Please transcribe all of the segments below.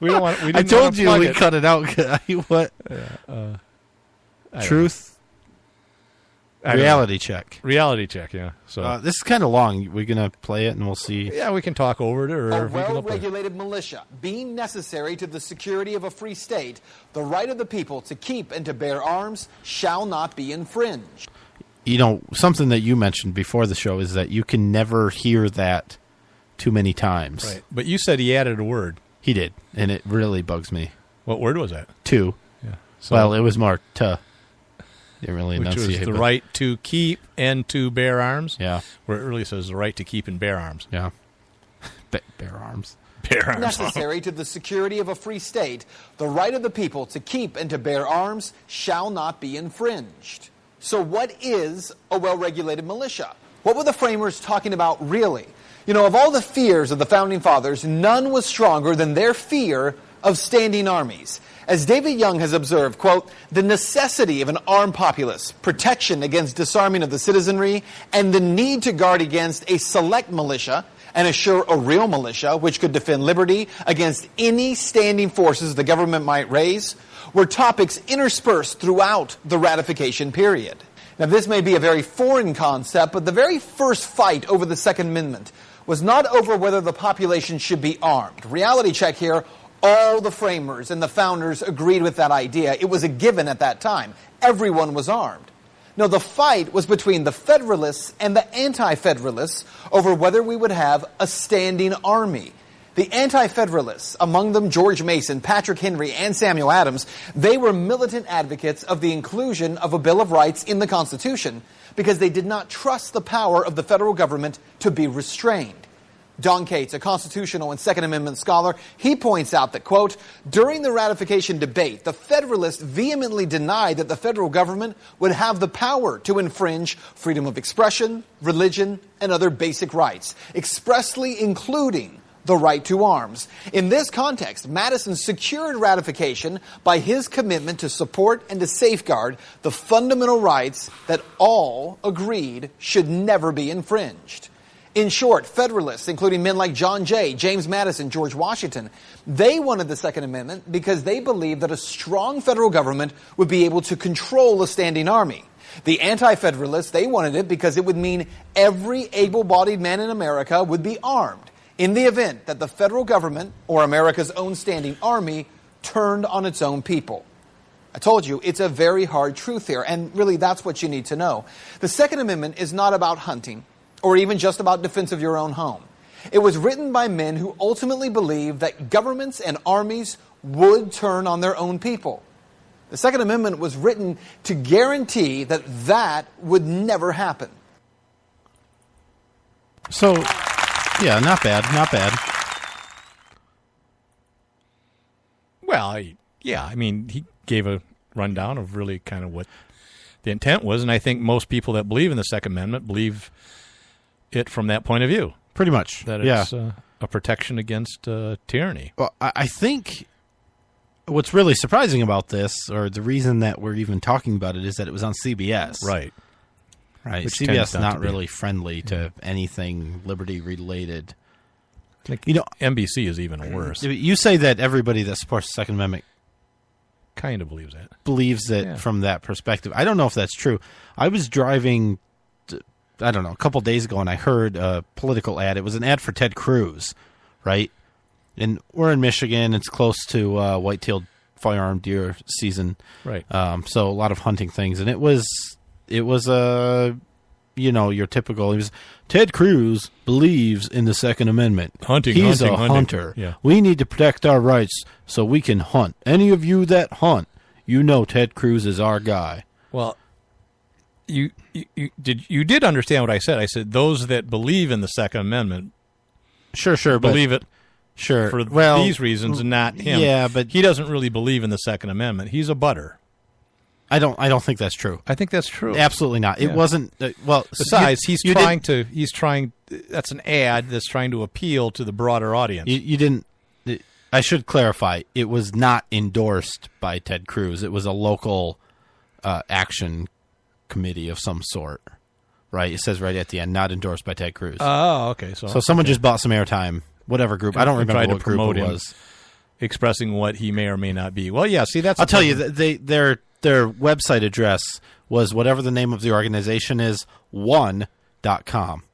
We don't want. We I didn't told you we it. cut it out. What? Truth. Reality check. Reality check. Yeah. So this is kind of long. We're gonna play it and we'll see. yeah, we can talk over it, or A we can well-regulated militia being necessary to the security of a free state, the right of the people to keep and to bear arms shall not be infringed. You know, something that you mentioned before the show is that you can never hear that too many times. Right. But you said he added a word. He did, and it really bugs me. What word was that? Two. Yeah. So, Well, it was more to. Didn't really which was enunciate. the right to keep and to bear arms. Yeah. Where it really says the right to keep and bear arms. Yeah. Bear arms. Bear arms. Necessary to the security of a free state, the right of the people to keep and to bear arms shall not be infringed. So what is a well-regulated militia? What were the framers talking about really? You know, of all the fears of the Founding Fathers, none was stronger than their fear of standing armies. As David Young has observed, quote, the necessity of an armed populace, protection against disarming of the citizenry, and the need to guard against a select militia and assure a real militia which could defend liberty against any standing forces the government might raise were topics interspersed throughout the ratification period. Now, this may be a very foreign concept, but the very first fight over the Second Amendment was not over whether the population should be armed. Reality check here, all the framers and the founders agreed with that idea. It was a given at that time. Everyone was armed. No, the fight was between the Federalists and the Anti-Federalists over whether we would have a standing army. The Anti-Federalists, among them George Mason, Patrick Henry, and Samuel Adams, they were militant advocates of the inclusion of a Bill of Rights in the Constitution because they did not trust the power of the federal government to be restrained. Don Cates, a constitutional and Second Amendment scholar, he points out that, quote, during the ratification debate, the Federalists vehemently denied that the federal government would have the power to infringe freedom of expression, religion, and other basic rights, expressly including the right to arms. In this context, Madison secured ratification by his commitment to support and to safeguard the fundamental rights that all agreed should never be infringed. In short, Federalists, including men like John Jay, James Madison, George Washington, they wanted the Second Amendment because they believed that a strong federal government would be able to control a standing army. The Anti-Federalists, they wanted it because it would mean every able-bodied man in America would be armed in the event that the federal government, or America's own standing army, turned on its own people. I told you, it's a very hard truth here, and really that's what you need to know. The Second Amendment is not about hunting, or even just about defense of your own home. It was written by men who ultimately believed that governments and armies would turn on their own people. The Second Amendment was written to guarantee that that would never happen. So, yeah, not bad. Well, I mean, he gave a rundown of really kind of what the intent was, and I think most people that believe in the Second Amendment believe it from that point of view. Pretty much. That it's a protection against tyranny. Well, I think what's really surprising about this, or the reason that we're even talking about it, is that it was on CBS. Right. Which CBS not really friendly to anything liberty-related. Like, you know, NBC is even worse. You say that everybody that supports the Second Amendment kind of believes that. Believes it from that perspective. I don't know if that's true. I was driving, I don't know, a couple days ago, and I heard a political ad. It was an ad for Ted Cruz, right? And we're in Michigan. It's close to white-tailed firearm deer season. Right. So a lot of hunting things. And it was your typical, Ted Cruz believes in the Second Amendment. He's a hunter. Yeah. We need to protect our rights so we can hunt. Any of you that hunt, you know Ted Cruz is our guy. Well, you did understand what I said. I said those that believe in the Second Amendment believe it for these reasons and not him. Yeah, but he doesn't really believe in the Second Amendment. He's a butter. I don't think that's true. I think that's true. Absolutely not. It wasn't. Besides, he's trying. That's an ad that's trying to appeal to the broader audience. You didn't. I should clarify. It was not endorsed by Ted Cruz. It was a local action committee of some sort. Right. It says right at the end, not endorsed by Ted Cruz. Oh, okay. So someone just bought some airtime whatever group. I don't remember what group it was. Expressing what he may or may not be. Well, yeah, see, that's... I'll tell you, their website address was whatever the name of the organization is, one.com,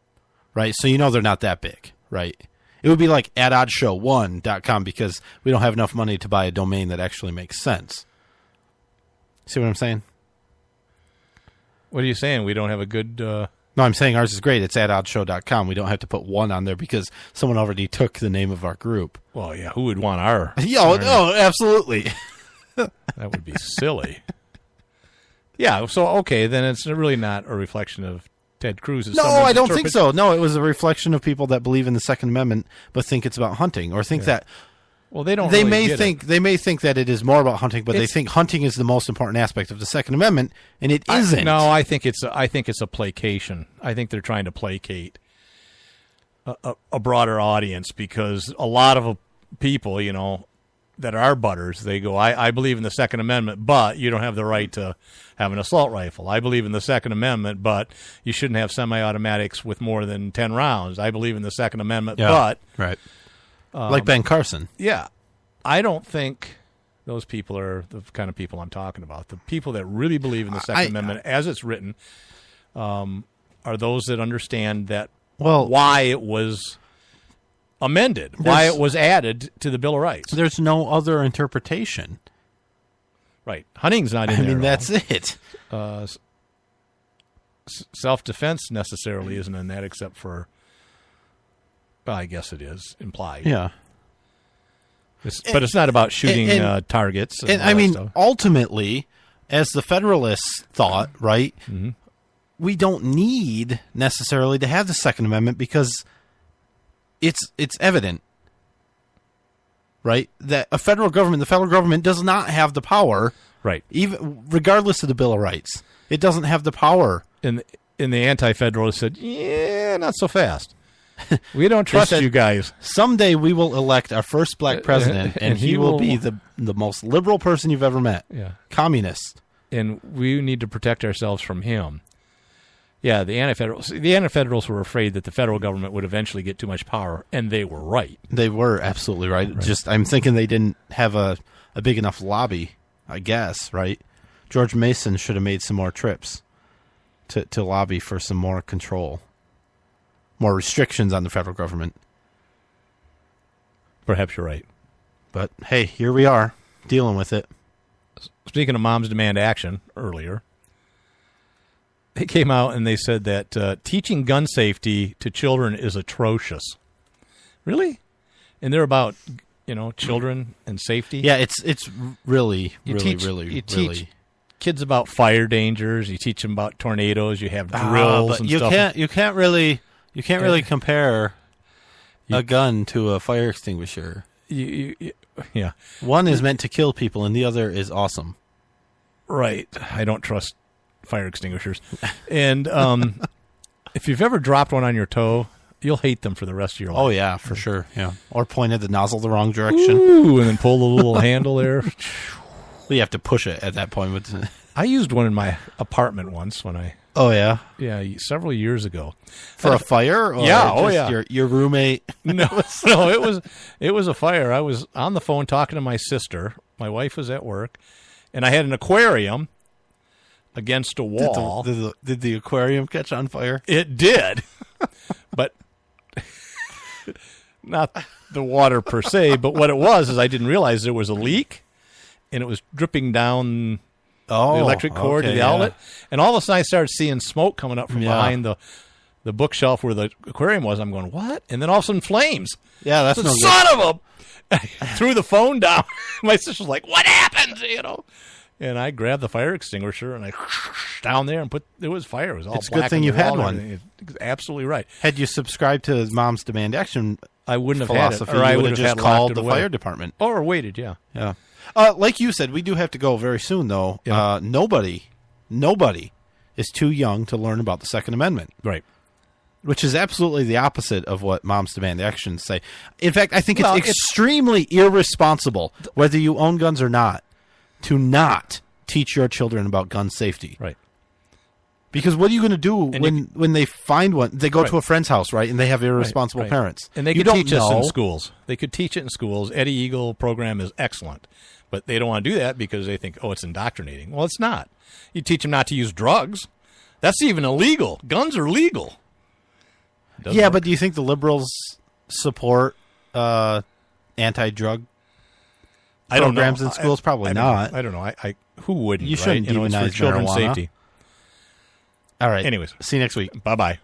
right? So you know they're not that big, right? It would be like @oddshow1.com because we don't have enough money to buy a domain that actually makes sense. See what I'm saying? What are you saying? We don't have a good... No, I'm saying ours is great. It's @oddshow.com. We don't have to put one on there because someone already took the name of our group. Well, yeah, who would want our... Oh, absolutely. That would be silly. Yeah, so, okay, then it's really not a reflection of Ted Cruz. No, I don't think so. No, it was a reflection of people that believe in the Second Amendment but think it's about hunting or think that... Well, they don't. They really may get think it. They may think that it is more about hunting, but they think hunting is the most important aspect of the Second Amendment, and it isn't. No, I think it's a placation. I think they're trying to placate a broader audience because a lot of people, you know, that are butters, they go, I believe in the Second Amendment, but you don't have the right to have an assault rifle. I believe in the Second Amendment, but you shouldn't have semi-automatics with more than 10 rounds. I believe in the Second Amendment, but right. Like Ben Carson. Yeah. I don't think those people are the kind of people I'm talking about. The people that really believe in the Second Amendment as it's written are those that understand that why it was amended, why it was added to the Bill of Rights. There's no other interpretation. Right. Hunting's not in there. I mean, that's it. Self-defense necessarily isn't in that except for... Well, I guess it is implied. Yeah. But it's not about shooting targets. And I mean, ultimately, as the Federalists thought, right, we don't need necessarily to have the Second Amendment because it's evident, right, that the federal government does not have the power, right, even regardless of the Bill of Rights. It doesn't have the power. And the Anti-Federalists said, yeah, not so fast. We don't trust you guys. Someday we will elect our first black president, and he will be the most liberal person you've ever met. Yeah, communist. And we need to protect ourselves from him. Yeah, the Anti-Federalists were afraid that the federal government would eventually get too much power, and they were right. They were absolutely right. Just I'm thinking they didn't have a big enough lobby, I guess, right? George Mason should have made some more trips to lobby for some more control. More restrictions on the federal government. Perhaps you're right. But, hey, here we are, dealing with it. Speaking of Moms Demand Action earlier, they came out and they said that teaching gun safety to children is atrocious. Really? And they're about, children and safety? Yeah, it's really, you really teach kids about fire dangers. You teach them about tornadoes. You have drills and stuff. You can't really compare a gun to a fire extinguisher. Yeah. One is meant to kill people, and the other is awesome. Right. I don't trust fire extinguishers. And if you've ever dropped one on your toe, you'll hate them for the rest of your life. Oh, yeah, for sure. Yeah. Or pointed the nozzle the wrong direction. Ooh, and then pull the little handle there. You have to push it at that point. I used one in my apartment once when I... Oh, yeah? Yeah, several years ago. For a fire? Or yeah, your roommate? No, it was a fire. I was on the phone talking to my sister. My wife was at work, and I had an aquarium against a wall. Did the aquarium catch on fire? It did, but not the water per se, but what it was is I didn't realize there was a leak, and it was dripping down... the electric cord to the outlet. And all of a sudden I started seeing smoke coming up from behind the bookshelf where the aquarium was. I'm going, what? And then all of a sudden flames. Yeah, that's no son of a... I threw the phone down. My sister's like, what happened? And I grabbed the fire extinguisher and I down there and it was fire. It was all It's a black. good thing you had one. Absolutely right. Had you subscribed to Mom's Demand Action I wouldn't have philosophy, had it. Or I would would have have just called the fire department. Or waited, yeah. Yeah. Like you said, we do have to go very soon, though. Yeah. Nobody is too young to learn about the Second Amendment. Right. Which is absolutely the opposite of what Moms Demand Action say. In fact, I think it's extremely irresponsible, whether you own guns or not, to not teach your children about gun safety. Right. Because what are you going to do when they find one? They go to a friend's house, right, and they have irresponsible parents. And they could teach us in schools. They could teach it in schools. Eddie Eagle program is excellent. But they don't want to do that because they think, it's indoctrinating. Well, it's not. You teach them not to use drugs. That's even illegal. Guns are legal. Yeah, but do you think the liberals support anti-drug programs in schools? Probably not. I don't know. Who wouldn't? You shouldn't demonize it's for children's marijuana. safety. All right. Anyways. See you next week. Bye-bye.